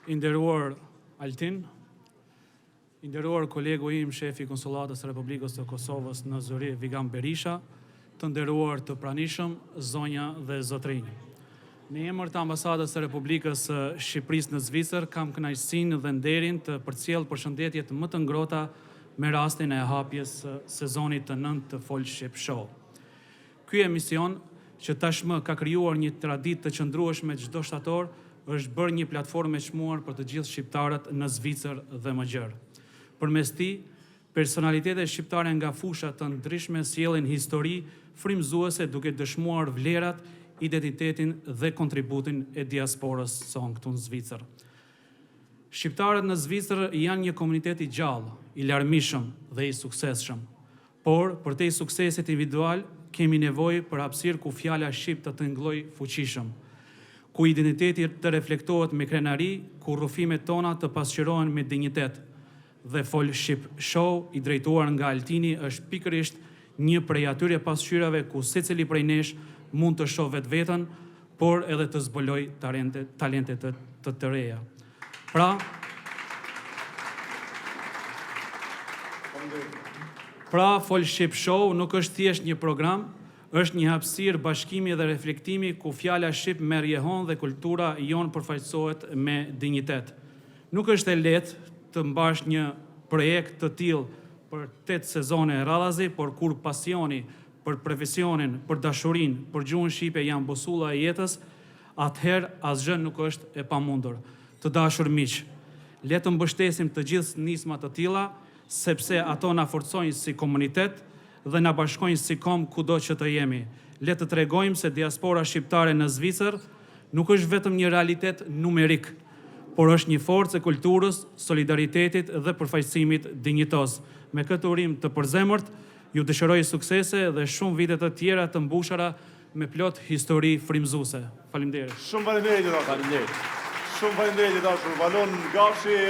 I nderuar Altin, i nderuar kolegu im, shefi i Konsullatës së Republikës së Kosovës në Zëri, Vigan Berisha, të nderuar të pranishëm, zonja dhe zotrinj. Në emër të Ambasadës së Republikës së Shqipërisë në Zvicër, kam kënaqësinë dhe nderin të përcjell përshëndetjet më të ngrohta me rastin e hapjes së sezonit të 9 të Folk Ship Show. Ky emision, që tashmë ka krijuar një traditë të qëndrueshme çdo shtator, është bërë një platformë e çmuar për të gjithë shqiptarët në Zvicër dhe më gjerë. Përmes tij, personalitetet shqiptare nga fusha të ndryshme sjellin histori frymëzuese duke dëshmuar vlerat, identitetin dhe kontributin e diasporës son këtu në Zvicër. Shqiptarët në Zvicër janë një komunitet i gjallë, i larmishëm dhe i suksesshëm. Por, për te i suksesit individual, kemi nevojë për hapësirë ku fjala shqip të tingëllojë fuqishëm, ku identiteti të reflektohet me krenari, ku rrufimet tona të pasqyrohen me dinjitet. Dhe Folk Ship Show, i drejtuar nga Altini, është pikërisht një prej atyre pasqyrave ku secili prej nesh mund të shoh vetveten, por edhe të zbuloj talente të reja. Pra, Folk Ship Show nuk është thjesht një program, është një hapësirë bashkimi dhe reflektimi ku fjala shqip merr jehon dhe kultura jon përfaqësohet me dinjitet. Nuk është e lehtë të mbash një projekt të tillë për 8 sezone radhazi, por kur pasioni për profesionin, për dashurinë, për gjuhën shqipe janë busulla e jetës, atëherë asgjë nuk është e pamundur. Të dashur miq, le të mbështesim të gjithë nisma të tilla, sepse ato na forcojnë si komunitet dhe na bashkojnë si kom kudo që të jemi. Le të tregojmë se diaspora shqiptare në Zvicër nuk është vetëm një realitet numerik, por është një forcë e kulturës, solidaritetit dhe përfaqësimit dinjitos. Me këtë urim të përzemërt, ju dëshiroj suksese dhe shumë vite të tjera të mbushura me plot histori frymëzuese. Faleminderit. Shumë faleminderit. Shumë faleminderit dashur Valon Gashi.